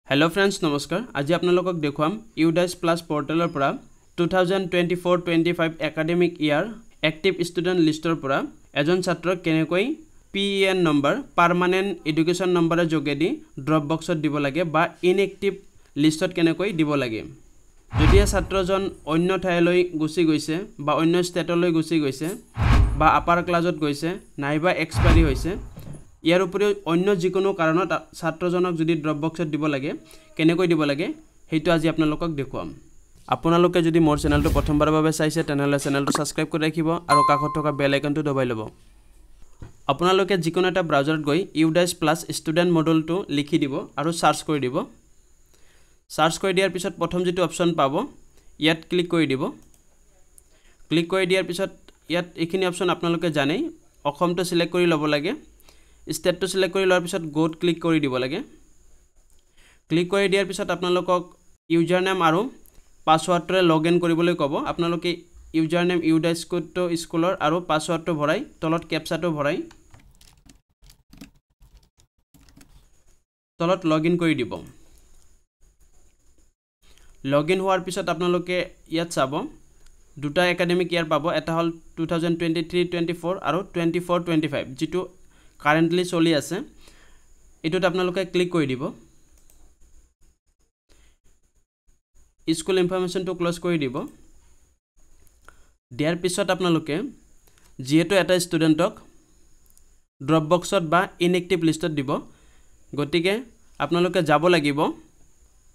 hello friends नमस्कार आज आपनालोকক देखुवाम UDAS plus पोर्टलर परा 2024-25 एकाडेमिक इयर एक्टिव स्टूडेंट लिस्टर परा एजन छात्र केनेকৈ PEN number permanent education number जोगेदी ड्रप बक्सत দিব লাগে বা इनएक्टिव लिस्टत केनेকৈ দিব লাগে যদি ছাত্ৰজন অন্য ঠাইলৈ গুছি গৈছে বা অন্য ষ্টেটলৈ গুছি গৈছে বা আপাৰ ক্লাছত গৈছে নাইবা এক্সপায়াৰি হৈছে ইয়াৰ উপৰিও অন্য যিকোনো কাৰণত ছাত্ৰজনক যদি ড্ৰপ বক্সত দিব লাগে কেনেকৈ দিব লাগে হেতু আজি আপোনালোকক দেখুৱাম আপোনালোকে যদি মোৰ চেনেলটো প্ৰথমবাৰৰ বাবে চাইছে তেনেহলে চেনেলটো সাবস্ক্ৰাইব কৰি ৰাখিব আৰু কাষত থকা বেল আইকনটো দবাই ল'ব আপোনালোকে যিকোনো এটা ব্ৰাউজাৰত গৈ UDAS প্লাস ষ্টুডেন্ট মডুলটো লিখি দিব আৰু সাৰ্চ কৰি দিব সাৰ্চ কৰি দিয়াৰ পিছত প্ৰথম যেটো অপচন পাব ইয়াত ক্লিক কৰি দিব ক্লিক কৰি দিয়াৰ পিছত ইয়াত এইখিনি অপচন আপোনালোকে জানে অসমটো সিলেক্ট কৰি ল'ব লাগে स्टेट तो सिलेक्ट কৰি লোৱাৰ পিছত গোট ক্লিক কৰি দিব লাগে ক্লিক কৰি দিয়াৰ পিছত আপোনালোকক ইউজাৰ নেম আৰু পাসওয়াৰ্ডৰে লগইন কৰিবলৈ ক'ব আপোনালোকে ইউজাৰ নেম UDAS কোডটো স্কুলৰ আৰু পাসওয়াৰ্ডটো ভৰাই তলত ক্যাপচাটো ভৰাই তলত লগইন কৰি দিব লগইন হোৱাৰ পিছত আপোনালোকে ইয়াত চাব দুটা একাডেমিক ইয়াৰ পাব এটা হল 2023-24 আৰু 24-25 যেটো কাৰেন্টলি চলি আছে এটোত আপোনালোকে ক্লিক কৰি দিব স্কুল ইনফৰমেশন তো ক্লোজ কৰি দিব দিয়াৰ পিছত আপোনালোকে যেহেতু এটা ষ্টুডেন্টক ড্ৰপ বক্সত বা ইনএক্টিভ লিষ্টত দিব গতিকে আপোনালোকে যাব লাগিব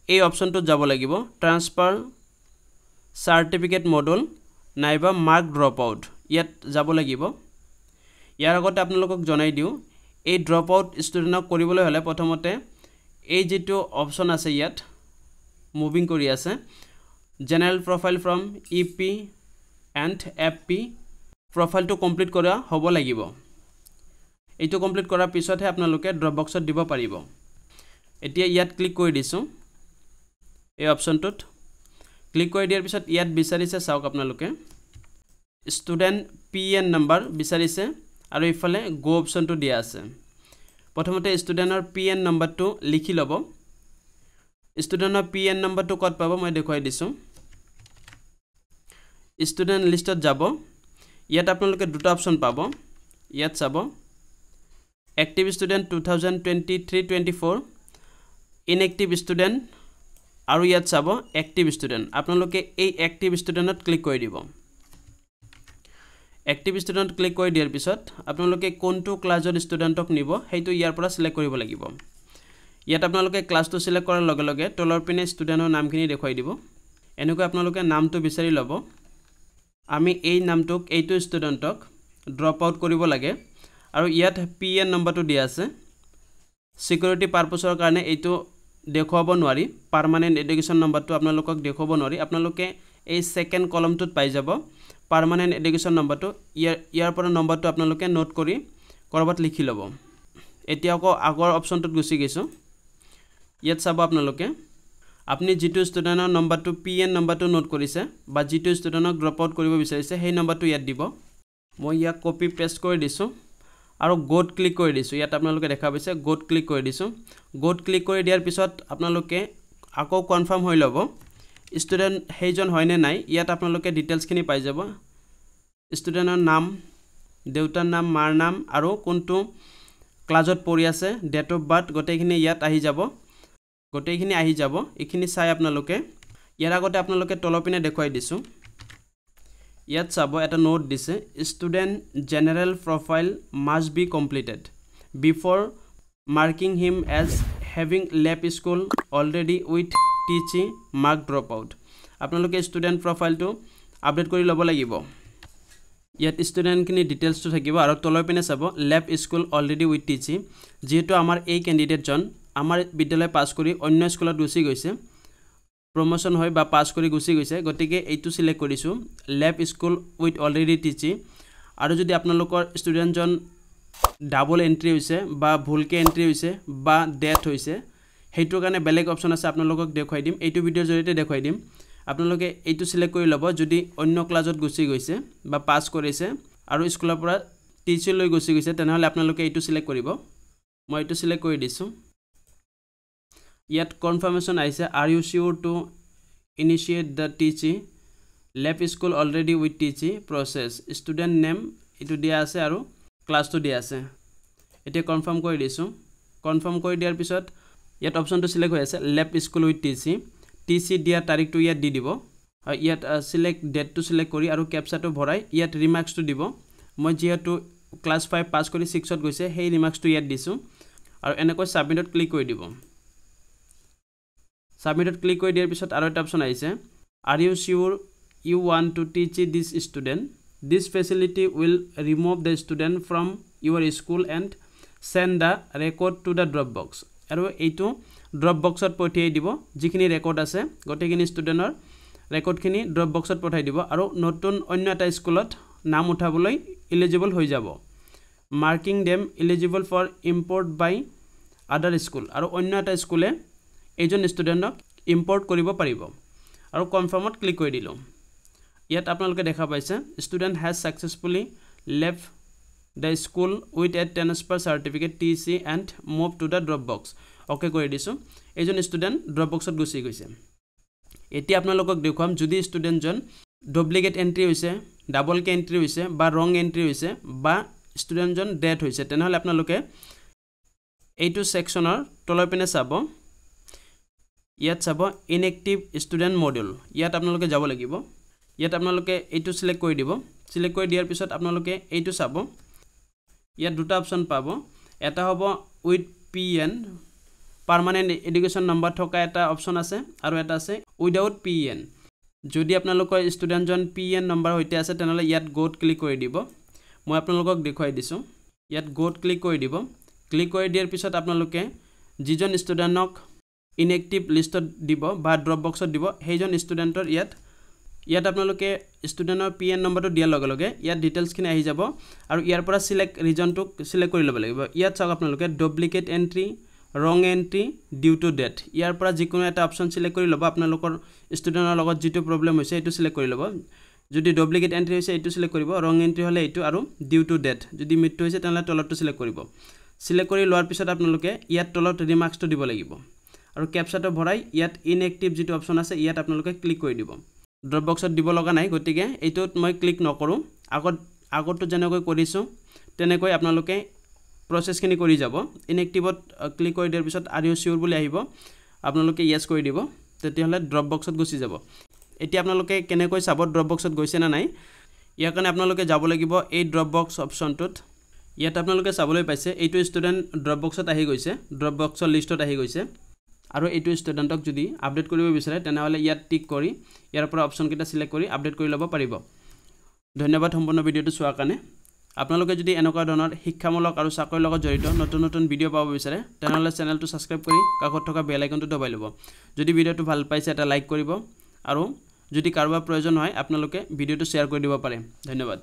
এই অপচনটো যাব লাগিব ট্ৰান্সফাৰ সাৰ্টিফিকেট মডুল নাইবা মাৰ্ক ড্ৰপ আউট ইয়াত যাব লাগিব ইয়াৰ আগতে আপোনালোকক জনাই দিও এই ড্ৰপ আউট ষ্টুডেন্টক কৰিবলৈ হলে প্ৰথমতে এই যেটো অপচন আছে ইয়াত মুভিং কৰি আছে general profile from EP and FP প্ৰফাইলটো কমপ্লিট কৰা হ'ব লাগিব এইটো কমপ্লিট কৰাৰ পিছতহে আপোনালোকে ড্ৰপ বক্সত দিব পাৰিব এতিয়া ইয়াত ক্লিক কৰি দিছো এই অপচনটোত ক্লিক কৰি দিয়াৰ পিছত ইয়াত বিচাৰিছে চাওক আপোনালোকে ষ্টুডেন্ট PN নম্বৰ বিচাৰিছে আৰু ইফালে গো অপচনটো দিয়া আছে প্ৰথমতে ষ্টুডেন্টৰ PN নম্বৰটো লিখি লব ষ্টুডেন্টৰ PN নম্বৰটো কত পাব মই দেখুৱাই দিছো ষ্টুডেন্ট লিষ্টত যাব ইয়াত আপোনালোকে দুটা অপচন পাব ইয়াত চাব এক্টিভ ষ্টুডেন্ট 2023-24 ইনএক্টিভ ষ্টুডেন্ট আৰু ইয়াত চাব এক্টিভ ষ্টুডেন্ট আপোনালোকে এই এক্টিভ ষ্টুডেন্টত ক্লিক কৰি দিব एक्टिव स्टूडेंट क्लिक কৰি দিয়াৰ পিছত আপোনালোকে কোনটো ক্লাছৰ ষ্টুডেন্টক নিব হেতু ইয়াৰ পৰা সিলেক্ট কৰিব লাগিব ইয়াত আপোনালোকে ক্লাছটো সিলেক্ট কৰাৰ লগে লগে তলৰ পিনে ষ্টুডেন্টৰ নামখিনি দেখুৱাই দিব এনেকৈ আপোনালোকে নামটো বিচাৰি ল'ব আমি এই নামটোক এইটো ষ্টুডেন্টক ড্ৰপ আউট কৰিব লাগে আৰু ইয়াত PN নম্বৰটো দিয়া আছে সিকিউৰিটি পাৰপসৰ কাৰণে এইটো দেখুৱাব নোৱাৰি পাৰ্মানেন্ট এডুকেশন নম্বৰটো আপোনালোকক দেখুৱাব নোৱাৰি আপোনালোকে এই সেকেন্ড কলমটোত পাই যাব পাৰ্মানেন্ট এডুকেশন নম্বৰটো ইয়াৰ পৰা নম্বৰটো আপোনালোকে নোট কৰি কৰবাত লিখি ল'ব এতিয়া আকৌ আগৰ অপচনটোত গুছি গৈছো ইয়াত চাব আপোনালোকে আপুনি যেটো ষ্টুডেন্টৰ নম্বৰটো PN নম্বৰটো নোট কৰিছে বা যেটো ষ্টুডেন্টক ড্ৰপ আউট কৰিব বিচাৰিছে সেই নম্বৰটো ইয়াত দিব মই ইয়াক কপি পেস্ট কৰি দিছো আৰু গোট ক্লিক কৰি দিছো ইয়াত আপোনালোকে দেখা পাইছে গোট ক্লিক কৰি দিছো গোট ক্লিক কৰি দিয়াৰ পিছত আপোনালোকে আকৌ কনফাৰ্ম হৈ ল'ব ষ্টুডেন্ট হেজন হয়নে নাই ইয়াত আপোনালোকে ডিটেইলছখিনি পাই যাব ষ্টুডেন্টৰ নাম দেউতাৰ নাম মাৰ নাম আৰু কোনটো ক্লাছত পঢ়ি আছে ডেট অফ বাৰ্থ গটেইখিনি ইয়াত আহি যাব এইখিনি চাই আপোনালোকে ইয়াৰ আগতে আপোনালোকে তলপিনে দেখুৱাই দিছো ইয়াত চাব এটা নোট দিছে student general profile must be completed before marking him as having left school already with teaching mark drop out আপোনালোকে ষ্টুডেন্ট প্ৰফাইলটো আপডেট কৰি ল'ব লাগিব ইয়াত ষ্টুডেন্টখিনি ডিটেইলছটো থাকিব আৰু তলৰ পিনে চাব left school already with teaching যেহেতু আমাৰ এই ক্যান্ডিডেটজন আমাৰ বিদ্যালয় পাস কৰি অন্য স্কুলত গুছি গৈছে প্ৰমোশন হৈ বা পাস কৰি গুছি গৈছে গতিকে এইটো সিলেক্ট কৰিছো left school with already teaching আৰু যদি আপোনালোকৰ ষ্টুডেন্টজন ডাবল এন্ট্ৰি হৈছে বা ভুলকে এন্ট্ৰি হৈছে বা ডেথ হৈছে হেইটোৰ কাৰণে বেলেগ অপচন আছে আপোনালোকক দেখুৱাই দিম এইটো ভিডিওৰ জৰিয়তে দেখুৱাই দিম আপোনালোকে এইটো সিলেক্ট কৰি ল'ব যদি অন্য ক্লাছত গুছি গৈছে বা পাস কৰিছে আৰু স্কুলৰ পৰা টিচিং লৈ গুছি গৈছে তেনেহলে আপোনালোকে এইটো সিলেক্ট কৰিব মই এইটো সিলেক্ট কৰি দিছো ইয়াত কনফাৰ্মেশ্যন আহিছে are you sure to initiate the TC left school already with TC process student name এইটো দিয়া আছে আৰু ক্লাছটো দিয়া আছে এতিয়া কনফাৰ্ম কৰি দিছোঁ কনফাৰ্ম কৰি দিয়াৰ পিছত ইয়াত অপশ্যনটো চিলেক্ট হৈ আছে লেফ স্কুল উইথ টিচি দিয়া তাৰিখটো ইয়াত দি দিব ইয়াত চিলেক্ট ডেটটো চিলেক্ট কৰি আৰু কেপচাটো ভৰাই ইয়াত ৰিমাৰ্কছটো দিব মই যিহেতু ক্লাছ 5 পাছ কৰি 6ত গৈছে সেই ৰিমাৰ্কছটো ইয়াত দিছোঁ আৰু এনেকৈ ছাবমিটত ক্লিক কৰি দিব ছাবমিটত ক্লিক কৰি দিয়াৰ পিছত আৰু এটা অপশ্যন আহিছে are you sure you want to teach this student this facility will remove the student from your school and send the record to the drop box আৰু এইটো ড্ৰপ বক্সত পঠিয়াই দিব যিখিনি ৰেকৰ্ড আছে গোটেইখিনি ষ্টুডেণ্টৰ ৰেকৰ্ডখিনি ড্ৰপ বক্সত পঠাই দিব আৰু নতুন অন্য এটা স্কুলত নাম উঠাবলৈ এলিজিবল হৈ যাব marking them eligible for import by other school আৰু অন্য এটা স্কুলে এইজন ষ্টুডেণ্টক ইম্পৰ্ট কৰিব পাৰিব আৰু কনফাৰ্মত ক্লিক কৰি দিলোঁ ইয়াত আপোনালোকে দেখা পাইছে student has successfully left the school with a transfer certificate TC and move to the drop box okay কৰি দিছোঁ এইজন ষ্টুডেণ্ট ড্ৰপ বক্সত গুচি গৈছে এতিয়া আপোনালোকক দেখুৱাম যদি ষ্টুডেণ্টজন ডুপ্লিকেট এণ্ট্ৰি হৈছে ডাবলকৈ এণ্ট্ৰি হৈছে বা ৰং এণ্ট্ৰি হৈছে বা ষ্টুডেণ্টজন ডেথ হৈছে তেনেহ'লে আপোনালোকে এইটো ছেকশ্যনৰ তলৰ পিনে চাব ইয়াত চাব ইনএক্টিভ ষ্টুডেণ্ট মডিউল ইয়াত আপোনালোকে যাব লাগিব ইয়াত আপোনালোকে এইটো চিলেক্ট কৰি দিব চিলেক্ট কৰি দিয়াৰ পিছত আপোনালোকে এইটো চাব ইয়াত দুটা অপশ্যন পাব এটা হ'ব with PN permanent education number থকা এটা অপশ্যন আছে আৰু এটা আছে উইদাউট PN যদি আপোনালোকৰ ষ্টুডেণ্টজন PN নম্বৰ সৈতে আছে তেনেহ'লে ইয়াত গ'ত ক্লিক কৰি দিব মই আপোনালোকক দেখুৱাই দিছোঁ ইয়াত গ'ত ক্লিক কৰি দিব ক্লিক কৰি দিয়াৰ পিছত আপোনালোকে যিজন ষ্টুডেণ্টক ইনএক্টিভ লিষ্টত দিব বা ড্ৰপ বক্সত দিব সেইজন ষ্টুডেণ্টৰ ইয়াত আপোনালোকে ষ্টুডেণ্টৰ PN নম্বৰটো দিয়াৰ লগে লগে ইয়াত ডিটেইলছখিনি আহি যাব আৰু ইয়াৰ পৰা চিলেক্ট ৰিজনটোক চিলেক্ট কৰি ল'ব লাগিব ইয়াত চাওক আপোনালোকে ডুপ্লিকেট এণ্ট্ৰি ৰং এণ্ট্ৰি ডিউ টু ডেথ ইয়াৰ পৰা যিকোনো এটা অপশ্যন চিলেক্ট কৰি ল'ব আপোনালোকৰ ষ্টুডেণ্টৰ লগত যিটো প্ৰব্লেম হৈছে এইটো চিলেক্ট কৰি ল'ব যদি ডুপ্লিকেট এণ্ট্ৰি হৈছে এইটো চিলেক্ট কৰিব ৰং এণ্ট্ৰি হ'লে এইটো আৰু ডিউ টু ডেথ যদি মৃত্যু হৈছে তেনেহ'লে তলৰটো চিলেক্ট কৰিব চিলেক্ট কৰি লোৱাৰ পিছত আপোনালোকে ইয়াত তলত ৰিমাৰ্কছটো দিব লাগিব আৰু কেপচাটো ভৰাই ইয়াত ইনএক্টিভ যিটো অপশ্যন আছে ইয়াত আপোনালোকে ক্লিক কৰি দিব ড্ৰপ বক্সত দিব লগা নাই গতিকে এইটোত মই ক্লিক নকৰোঁ আগতো যেনেকৈ কৰিছোঁ তেনেকৈ আপোনালোকে প্ৰচেছখিনি কৰি যাব ইনএক্টিভত ক্লিক কৰি দিয়াৰ পিছত আৰ ইউ চিয়'ৰ বুলি আহিব আপোনালোকে য়েছ কৰি দিব তেতিয়াহ'লে ড্ৰপ বক্সত গুচি যাব এতিয়া আপোনালোকে কেনেকৈ চাব ড্ৰপ বক্সত গৈছে নে নাই ইয়াৰ কাৰণে আপোনালোকে যাব লাগিব এই ড্ৰপ বক্স অপশ্যনটোত ইয়াত আপোনালোকে চাবলৈ পাইছে এইটো ষ্টুডেণ্ট ড্ৰপ বক্সত আহি গৈছে ড্ৰপ বক্সৰ লিষ্টত আহি গৈছে আৰু এইটো ষ্টুডেণ্টক যদি আপডেট কৰিব বিচাৰে তেনেহ'লে ইয়াত টিক কৰি ইয়াৰ পৰা অপশ্যনকেইটা চিলেক্ট কৰি আপডেট কৰি ল'ব পাৰিব ধন্যবাদ সম্পূৰ্ণ ভিডিঅ'টো চোৱাৰ কাৰণে আপোনালোকে যদি এনেকুৱা ধৰণৰ শিক্ষামূলক আৰু চাকৰিৰ লগত জড়িত নতুন নতুন ভিডিঅ' পাব বিচাৰে তেনেহ'লে চেনেলটো ছাবস্ক্ৰাইব কৰি কাষত থকা বেল আইকনটো দবাই ল'ব যদি ভিডিঅ'টো ভাল পাইছে এটা লাইক কৰিব আৰু যদি কাৰোবাৰ প্ৰয়োজন হয় আপোনালোকে ভিডিঅ'টো শ্বেয়াৰ কৰি দিব পাৰে ধন্যবাদ